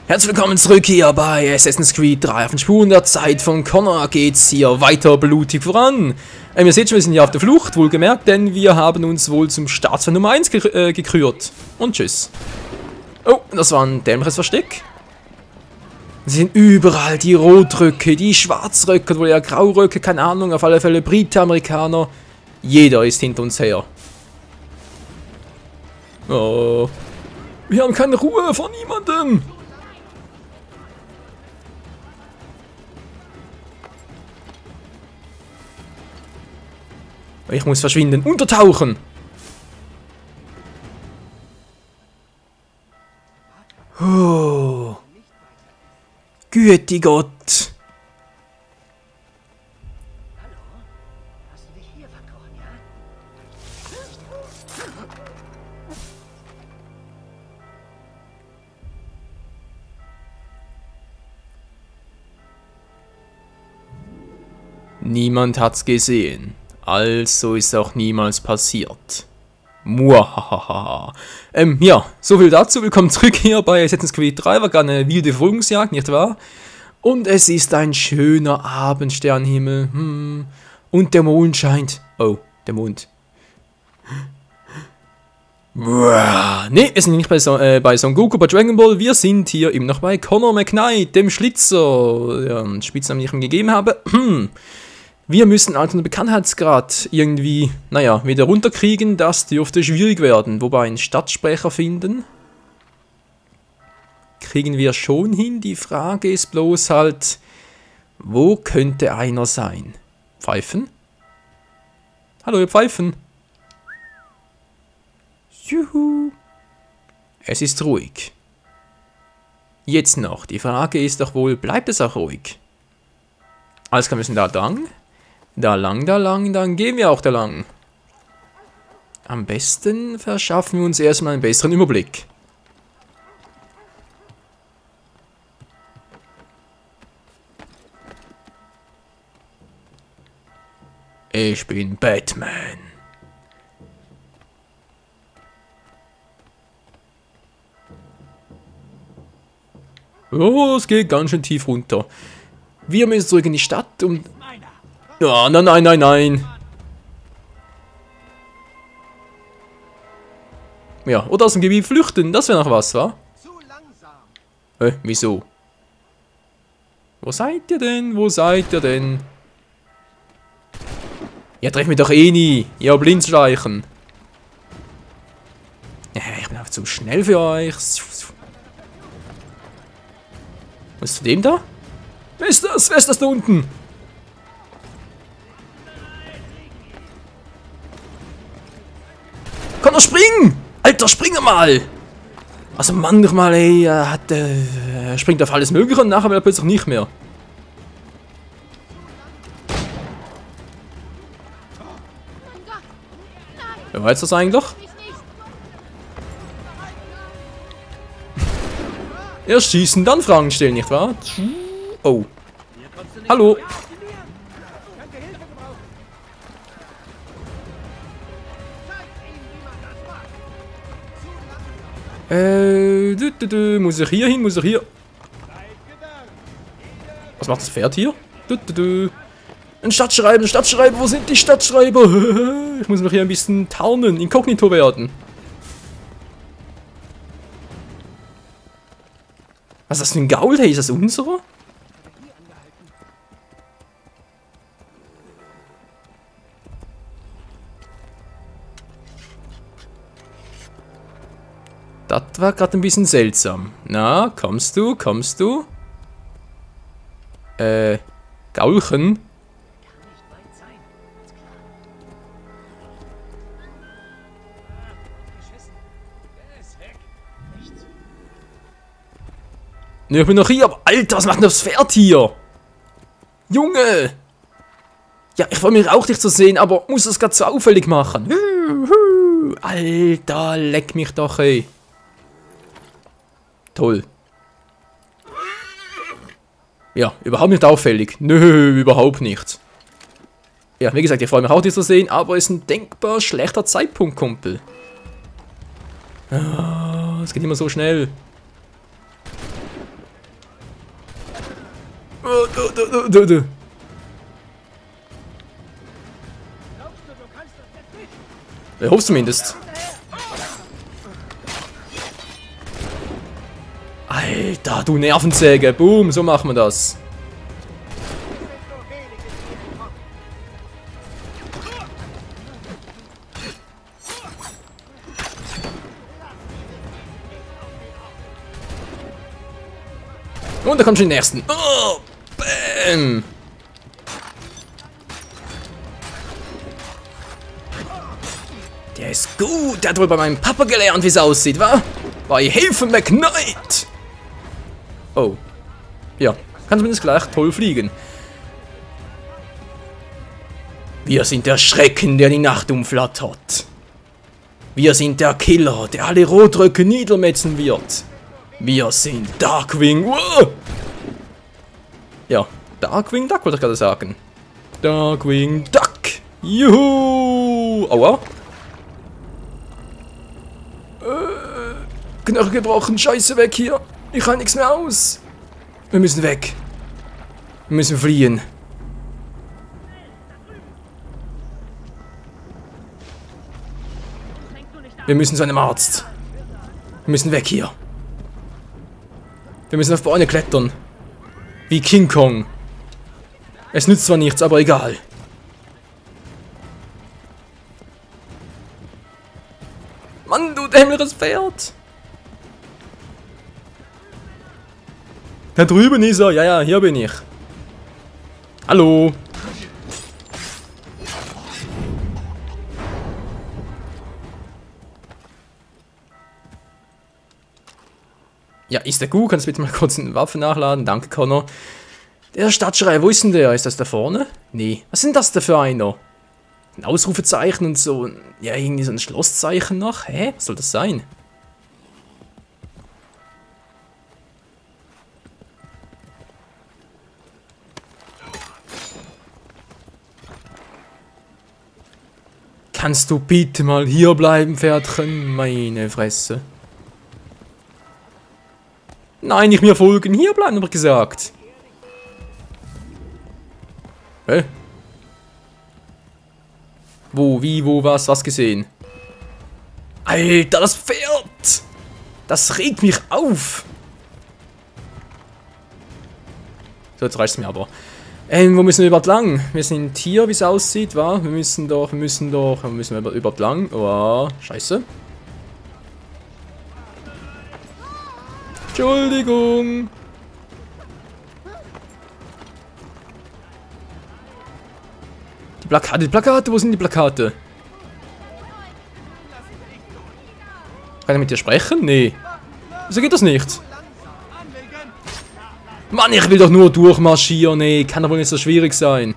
Herzlich willkommen zurück hier bei Assassin's Creed 3 auf den Spuren der Zeit von Connor geht's hier weiter blutig voran. Ihr seht schon, wir sind hier auf der Flucht, wohlgemerkt, denn wir haben uns wohl zum Staatsfeind Nummer 1 gekürt. Und tschüss. Oh, das war ein dämliches Versteck. Es sind überall die Rotröcke, die Schwarzröcke, wohl eher Grauröcke, keine Ahnung, auf alle Fälle Briten, Amerikaner. Jeder ist hinter uns her. Oh, wir haben keine Ruhe vor niemandem. Ich muss verschwinden. Untertauchen! Oh. Güte Gott! Niemand hat's gesehen. Also ist auch niemals passiert. Muahahaha. Ja, soviel dazu. Willkommen zurück hier bei Assassin's Creed 3. War gerade eine wilde Verfolgungsjagd, nicht wahr? Und es ist ein schöner Abendsternhimmel. Und der Mond scheint. Oh, der Mond. Ne, wir sind nicht bei Son Goku, bei Dragon Ball. Wir sind hier eben noch bei Connor McKnight, dem Schlitzer. Ja, Spitznamen, den ich ihm gegeben habe. Wir müssen also den Bekanntheitsgrad irgendwie, naja, wieder runterkriegen. Das dürfte schwierig werden. Wobei einen Stadtsprecher finden kriegen wir schon hin. Die Frage ist bloß halt, wo könnte einer sein? Pfeifen? Hallo, ihr Pfeifen. Juhu. Es ist ruhig. Jetzt noch. Die Frage ist doch wohl, bleibt es auch ruhig? Alles klar, wir müssen da lang. Da lang, dann gehen wir auch da lang. Am besten verschaffen wir uns erstmal einen besseren Überblick. Ich bin Batman. Oh, es geht ganz schön tief runter. Wir müssen zurück in die Stadt und... Ja, nein. Ja, oder aus dem Gebiet flüchten, das wäre noch was, wa? Wieso? Wo seid ihr denn? Ja, treff mich doch eh nie. Ja, Blindschleichen. Ich bin einfach zu schnell für euch. Was ist zu dem da? Wer ist das da unten? Kann er springen? Alter, springe mal! Also manchmal, ey, er springt auf alles Mögliche und nachher will er plötzlich nicht mehr. Wer weiß das eigentlich? Erst schießen, dann Fragen stellen, nicht wahr? Oh. Hallo. Muss ich hier hin? Muss ich hier? Was macht das Pferd hier? Ein Stadtschreiber, wo sind die Stadtschreiber? Ich muss mich hier ein bisschen tarnen, inkognito werden. Was ist das für ein Gaul? Hey, ist das unserer? Das war gerade ein bisschen seltsam. Na, kommst du? Gaulchen? Ne, ich bin noch hier, aber Alter, was macht denn das Pferd hier? Junge! Ja, ich wollte mich auch nicht so sehen, aber muss das gerade so auffällig machen. Alter, leck mich doch, ey. Toll. Ja, überhaupt nicht auffällig. Nö, überhaupt nicht. Ja, wie gesagt, ich freue mich auch, dich zu sehen, aber es ist ein denkbar schlechter Zeitpunkt, Kumpel. Es geht immer so schnell. Ich hoffe zumindest. Alter, du Nervensäge. Boom, so machen wir das. Und da kommt schon den nächsten. Oh, bam. Der ist gut. Der hat wohl bei meinem Papa gelernt, wie es aussieht, wa? Bei Hilfe McKnight. Oh. Ja, kann zumindest gleich toll fliegen. Wir sind der Schrecken, der die Nacht umflattert. Wir sind der Killer, der alle Rotröcke niedermetzen wird. Wir sind Darkwing. Wow. Ja, Darkwing Duck wollte ich gerade sagen. Darkwing Duck. Juhu. Aua. Knochen gebrochen. Scheiße, weg hier. Ich kann nichts mehr aus. Wir müssen weg. Wir müssen fliehen. Wir müssen zu einem Arzt. Wir müssen weg hier. Wir müssen auf Bäume klettern. Wie King Kong. Es nützt zwar nichts, aber egal. Mann, du dämliches Pferd. Da drüben ist er. Ja, ja, hier bin ich. Hallo. Ja, ist der gut? Kannst du bitte mal kurz eine Waffe nachladen? Danke, Connor. Der Stadtschreier, wo ist denn der? Ist das da vorne? Nee. Was sind das da für einer? Ein Ausrufezeichen und so. Ja, irgendwie so ein Schlosszeichen noch. Hä? Was soll das sein? Kannst du bitte mal hier bleiben, Pferdchen? Meine Fresse. Nein, nicht mir folgen. Hier bleiben, hab ich gesagt. Hä? Wo, wie, wo, was gesehen? Alter, das Pferd! Das regt mich auf! So, jetzt reicht's mir aber. Wo müssen wir überhaupt lang? Wir sind hier, wie es aussieht, wa? Wir müssen überhaupt lang. Oh, scheiße. Entschuldigung. Die Plakate, wo sind die Plakate? Kann ich mit dir sprechen? Nee. Wieso geht das nicht? Mann, ich will doch nur durchmarschieren. Nee, kann doch wohl nicht so schwierig sein.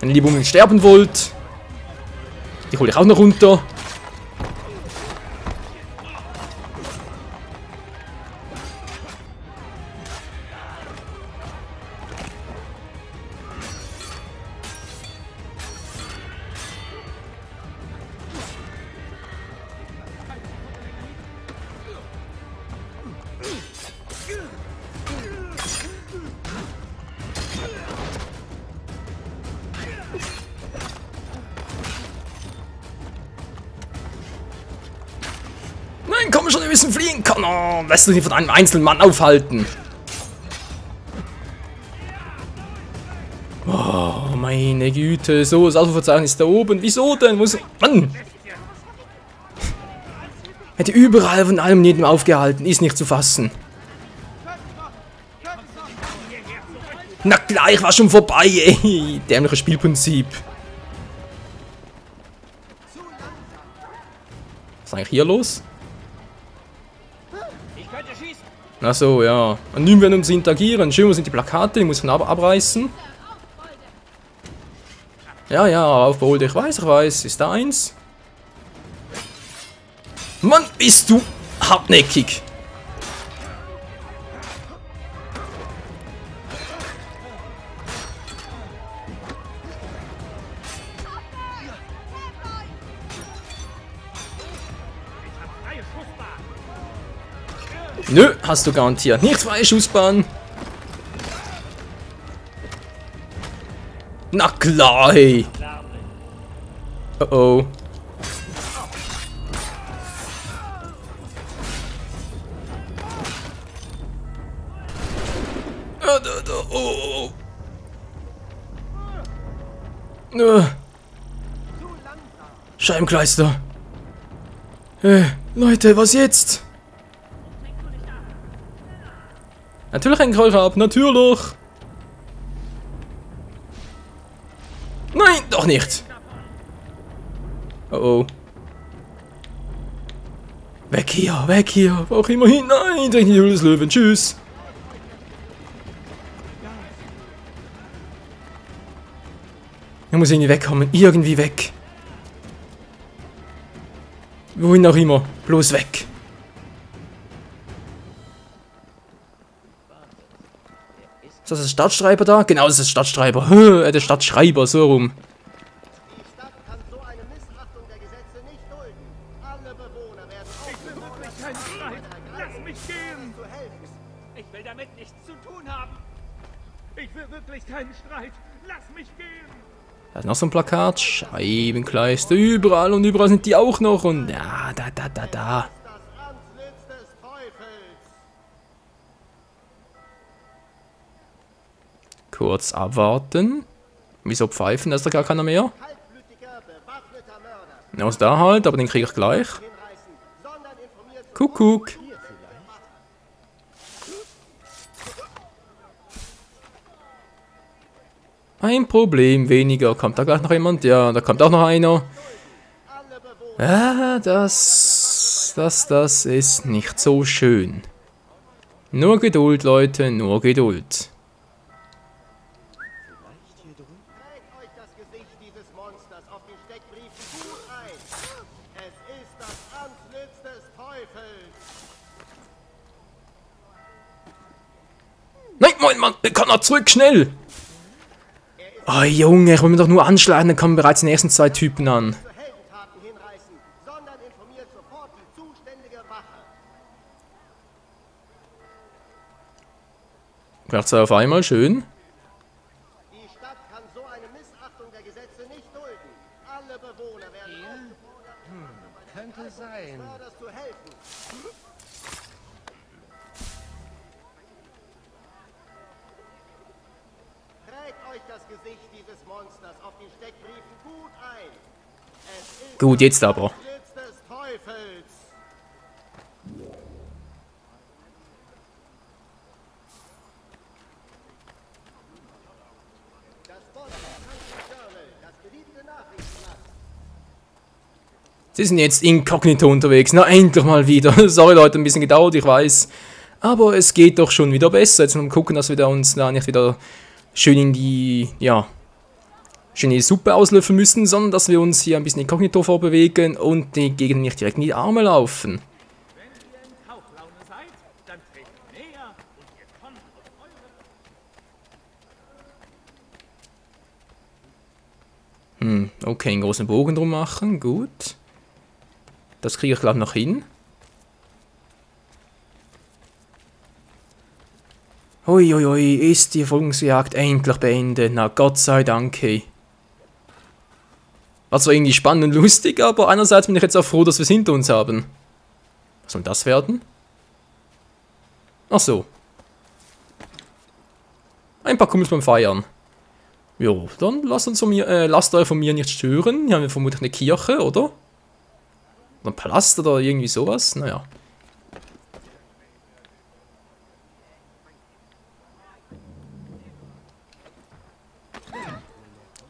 Wenn ihr lieber unbedingt sterben wollt, die hole ich auch noch runter. Nein, komm schon, wir müssen fliehen. Connor, lässt du dich von einem einzelnen Mann aufhalten. Oh, meine Güte. So, das Ausrufezeichen ist da oben. Wieso denn? Wo ist... Mann! Hätte überall von allem jedem aufgehalten. Ist nicht zu fassen. Na gleich, war schon vorbei, ey. Dämliches Spielprinzip. Was ist eigentlich hier los? Ach so, ja. Anonym werden uns interagieren. Schön, wo sind die Plakate? Die muss man abreißen. Ja, ja, aufbeholt. Ich weiß. Ist da eins? Mann, bist du hartnäckig. Nö, hast du garantiert nicht freie Schussbahn. Na klar, hey. Oh oh. Oh. Scheibenkleister. Leute, was jetzt? Natürlich hängt euch ab, natürlich. Nein, doch nicht. Oh oh. Weg hier, wo auch immer hin. Nein, direkt in die Höhle des Löwen. Tschüss. Ich muss irgendwie wegkommen. Irgendwie weg. Wohin auch immer. Bloß weg. Ist das der Stadtschreiber da? Genau, das ist der Stadtschreiber. Der Stadtschreiber, so rum. Die Stadt kann so eine Missachtung der Gesetze nicht dulden. Alle Bewohner werden Ich will wirklich keinen Streit. Lass mich gehen. zu helfen. Ich will damit nichts zu tun haben. Ich will wirklich keinen Streit. Lass mich gehen. Da ist noch so ein Plakat. Scheibenkleister. Überall und überall sind die auch noch. Und ja, da. Das Antlitz des Teufels. Kurz abwarten. Wieso pfeifen? Da ist doch gar keiner mehr. Kaltblütiger, bewaffneter Mörder. Aus da halt, aber den kriege ich gleich. Hinreißen, sondern informiert Kuckuck. Ein Problem weniger. Kommt da gleich noch jemand? Ja, da kommt auch noch einer. alle Bewohner. Ah, das ist nicht so schön. Nur Geduld, Leute, nur Geduld. Trägt euch das Gesicht dieses Monsters auf den Steckbriefen gut ein. Es ist das Antlitz des Teufels. Nein, moin, Mann, kann er zurück, schnell! Oh, Junge, ich will mir doch nur anschlagen, dann kommen bereits die nächsten zwei Typen an. Zu Heldentaten hinreißen, sondern informiert sofort die zuständige Wache. Gleich zwei auf einmal, schön. Die Stadt kann so eine Missachtung der Gesetze nicht dulden. Alle Bewohner werden aufgefordert, Könnte sein. Mörders zu helfen. Trägt euch das Gesicht dieses Monsters auf den Steckbriefen gut ein. Es ist Gut, jetzt aber. das Antlitz des Teufels. Das Boston Journal, das beliebte Nachrichtenblatt. Sie sind jetzt inkognito unterwegs. Na, endlich mal wieder. Sorry, Leute, ein bisschen gedauert, ich weiß. Aber es geht doch schon wieder besser. Jetzt mal gucken, dass wir uns da nicht wieder schön in die, ja, schön in die Suppe auslöffeln müssen, sondern dass wir uns hier ein bisschen inkognito vorbewegen und die Gegner nicht direkt in die Arme laufen. Wenn ihr in Kauflaune seid, dann tretet näher und ihr kommt auf eure... Okay, einen großen Bogen drum machen, gut. Das kriege ich, glaube ich, noch hin. Uiuiui, ist die Verfolgungsjagd endlich beendet. Na, Gott sei Dank, hey. War zwar irgendwie spannend und lustig, aber einerseits bin ich jetzt auch froh, dass wir es hinter uns haben. Was soll das werden? Ach so. Ein paar Kumpels beim Feiern. Jo, dann lasst euch von mir nicht stören. Hier haben wir vermutlich eine Kirche, oder? Oder ein Palast oder irgendwie sowas. Naja.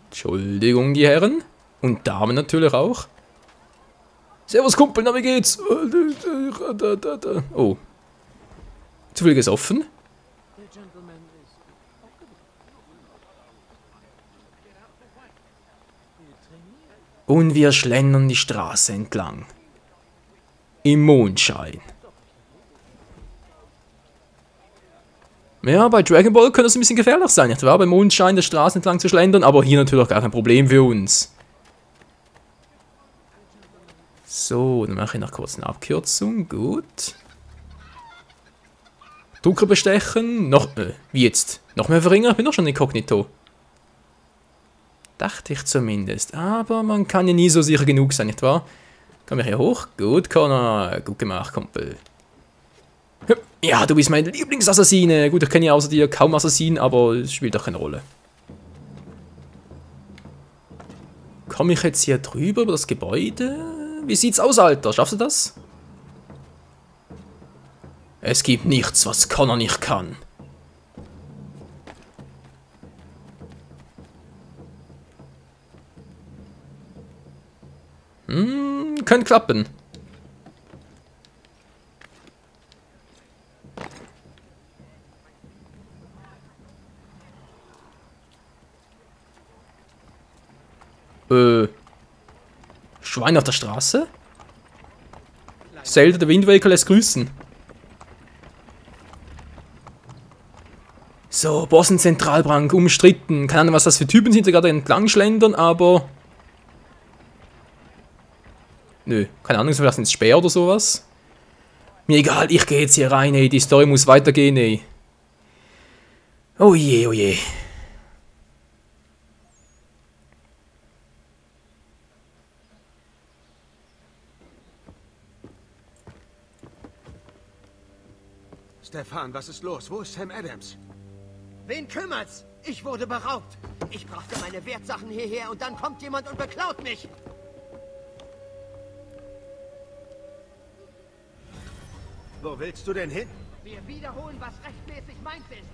Entschuldigung, die Herren. Und Damen natürlich auch. Servus, Kumpel, na, wie geht's? Oh. Zu viel gesoffen? Und wir schlendern die Straße entlang. Im Mondschein. Ja, bei Dragon Ball könnte es ein bisschen gefährlich sein, nicht wahr? Beim Mondschein der Straße entlang zu schlendern, aber hier natürlich auch gar kein Problem für uns. So, dann mache ich noch kurz eine Abkürzung. Gut. Drucker bestechen. Noch, wie jetzt? Noch mehr verringern? Ich bin doch schon inkognito. Dachte ich zumindest. Aber man kann ja nie so sicher genug sein, nicht wahr? Komm ich hier hoch? Gut, Connor. Gut gemacht, Kumpel. Ja, du bist mein Lieblingsassassine. Gut, ich kenne ja außer dir kaum Assassinen, aber es spielt doch keine Rolle. Komme ich jetzt hier drüber über das Gebäude? Wie sieht's aus, Alter? Schaffst du das? Es gibt nichts, was Connor nicht kann. Könnte klappen. Schwein auf der Straße? Zelda, der Windwaker lässt grüßen. So, Bossen Zentralbank, umstritten. Keine Ahnung, was das für Typen sind, die gerade entlang schlendern, aber... Nö, keine Ahnung, vielleicht sind es Speer oder sowas. Mir egal, ich gehe jetzt hier rein, ey. Die Story muss weitergehen, ey. Oh je, oh je. Stefan, was ist los? Wo ist Sam Adams? Wen kümmert's? Ich wurde beraubt. Ich brachte meine Wertsachen hierher und dann kommt jemand und beklaut mich. Wo willst du denn hin? Wir wiederholen, was rechtmäßig meins ist.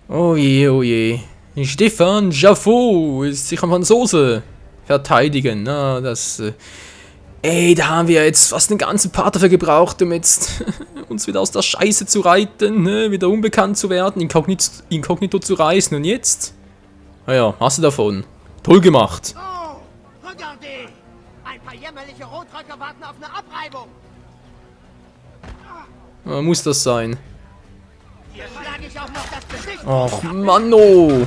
Oh je, oh je. Stefan Jaffo ist sich am Franzose verteidigen. Na, das... Ey, da haben wir jetzt fast einen ganzen Part dafür gebraucht, um jetzt uns wieder aus der Scheiße zu reiten, ne? Wieder unbekannt zu werden, inkognito zu reisen. Und jetzt? Naja, hast du davon. Toll gemacht. Oh, regardez! Ein paar jämmerliche Rotröcker warten auf eine Abreibung. Muss das sein? Hier schlage ich auch noch das Gesicht. Och, Mann, oh.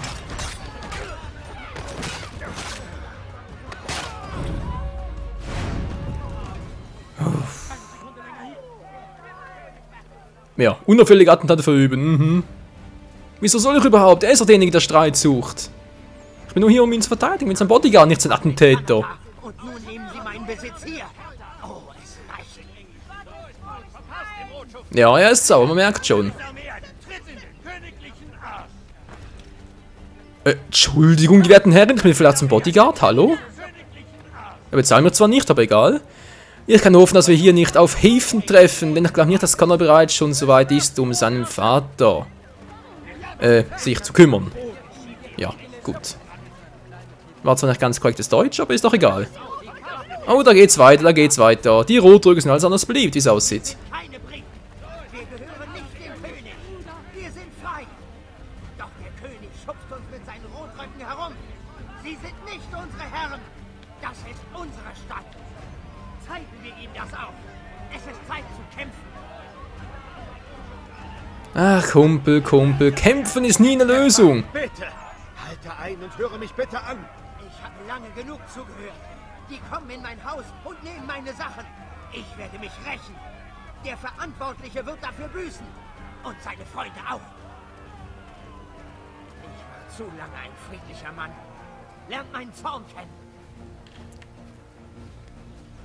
Ja, unauffällige Attentate verüben. Wieso soll ich überhaupt? Er ist doch derjenige, der Streit sucht. Ich bin nur hier, um ihn zu verteidigen. Mit seinem Bodyguard, nicht sein Attentäter. Und nun nehmen Sie meinen Besitz hier. Oh, es reicht. Ja, er ist sauer, man merkt schon. Entschuldigung, die werten Herren, ich bin vielleicht zum Bodyguard, hallo? Er bezahlt mir zwar nicht, aber egal. Ich kann hoffen, dass wir hier nicht auf Häfen treffen, denn ich glaube nicht, dass Connor bereits schon so weit ist, um seinen Vater sich zu kümmern. Ja, gut. War zwar nicht ganz korrektes Deutsch, aber ist doch egal. Oh, da geht's weiter, da geht's weiter. Die Rotröcke sind alles anders beliebt, wie es aussieht. Keine Bringe. Wir gehören nicht dem König. Wir sind frei. Doch der König schubst uns mit seinen Rotröcken herum. Sie sind nicht unsere Herren. Das ist unsere Stadt. Zeigen wir ihm das auch. Es ist Zeit zu kämpfen. Ach, Kumpel, Kumpel, kämpfen ist nie eine Lösung. Bitte! Halte ein und höre mich bitte an! Ich habe lange genug zugehört. Die kommen in mein Haus und nehmen meine Sachen. Ich werde mich rächen. Der Verantwortliche wird dafür büßen. Und seine Freunde auch. Ich war zu lange ein friedlicher Mann. Lernt meinen Zorn kennen.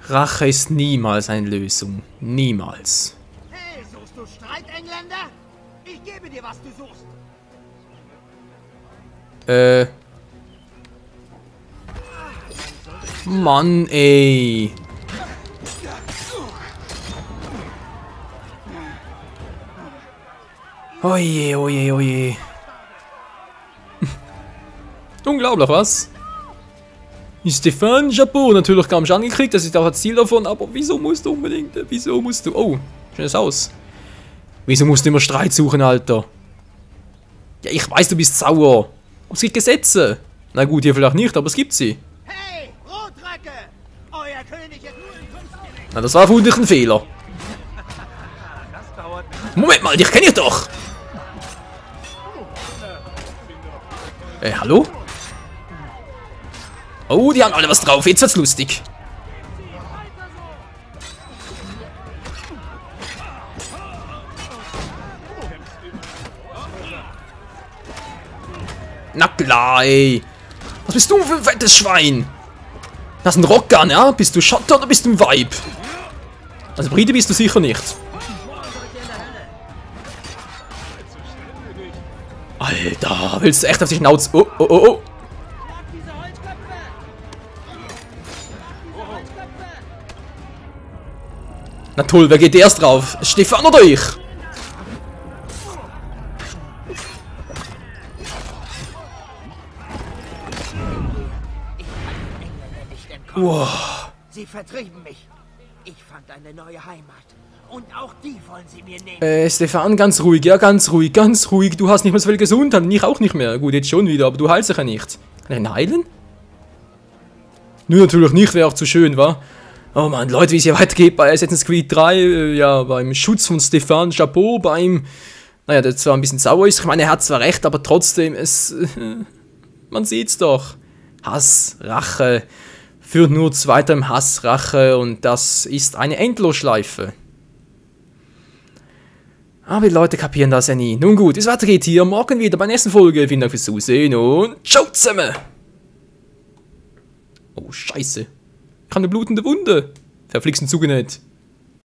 Rache ist niemals eine Lösung. Niemals. Hey, suchst du Streit, Engländer? Ich gebe dir, was du suchst. Mann, ey. Oje, oje, oje. Unglaublich, was? Stefan Chapeau, natürlich kaum schon angekriegt, das ist auch das Ziel davon, aber wieso musst du unbedingt, wieso musst du, oh, schönes Haus. Wieso musst du immer Streit suchen, Alter? Ja, ich weiß, du bist sauer. Aber es gibt Gesetze. Na gut, hier vielleicht nicht, aber es gibt sie. Hey, Rotröcke! Euer König ist nur ein Kunstgerät. Na, das war vermutlich ein Fehler. Moment mal, dich kenne ich doch. Hallo? Oh, die haben alle was drauf, jetzt wird's lustig. Na klar, ey. Was bist du für ein fettes Schwein? Das ist ein Rockgun, ja? Bist du Schotter oder bist du ein Weib? Also Brite bist du sicher nicht. Alter, willst du echt auf die Schnauze? Oh, oh, oh, oh. Na toll, wer geht erst drauf? Stefan oder ich? Wow. Sie vertrieben mich. Ich fand eine neue Heimat. Und auch die wollen sie mir nehmen. Stefan, ganz ruhig, ja, ganz ruhig, ganz ruhig. Du hast nicht mehr so viel Gesundheit und ich auch nicht mehr. Gut, jetzt schon wieder, aber du heilst dich ja nicht. Kann ich ihn heilen? Nur natürlich nicht, wäre auch zu schön, wa? Oh Mann, Leute, wie es hier weitergeht bei Assassin's Creed 3, ja, beim Schutz von Stefan, Chapeau, beim, naja, der zwar ein bisschen sauer ist, ich meine, er hat zwar recht, aber trotzdem, man sieht's doch. Hass, Rache, führt nur zu weiterem Hass, Rache und das ist eine Endlosschleife. Aber die Leute kapieren das ja nie. Nun gut, es weitergeht hier morgen wieder bei der nächsten Folge. Vielen Dank fürs Zusehen und ciao zusammen! Oh, scheiße. Ich habe eine blutende Wunde. Verflixen Zuge nicht.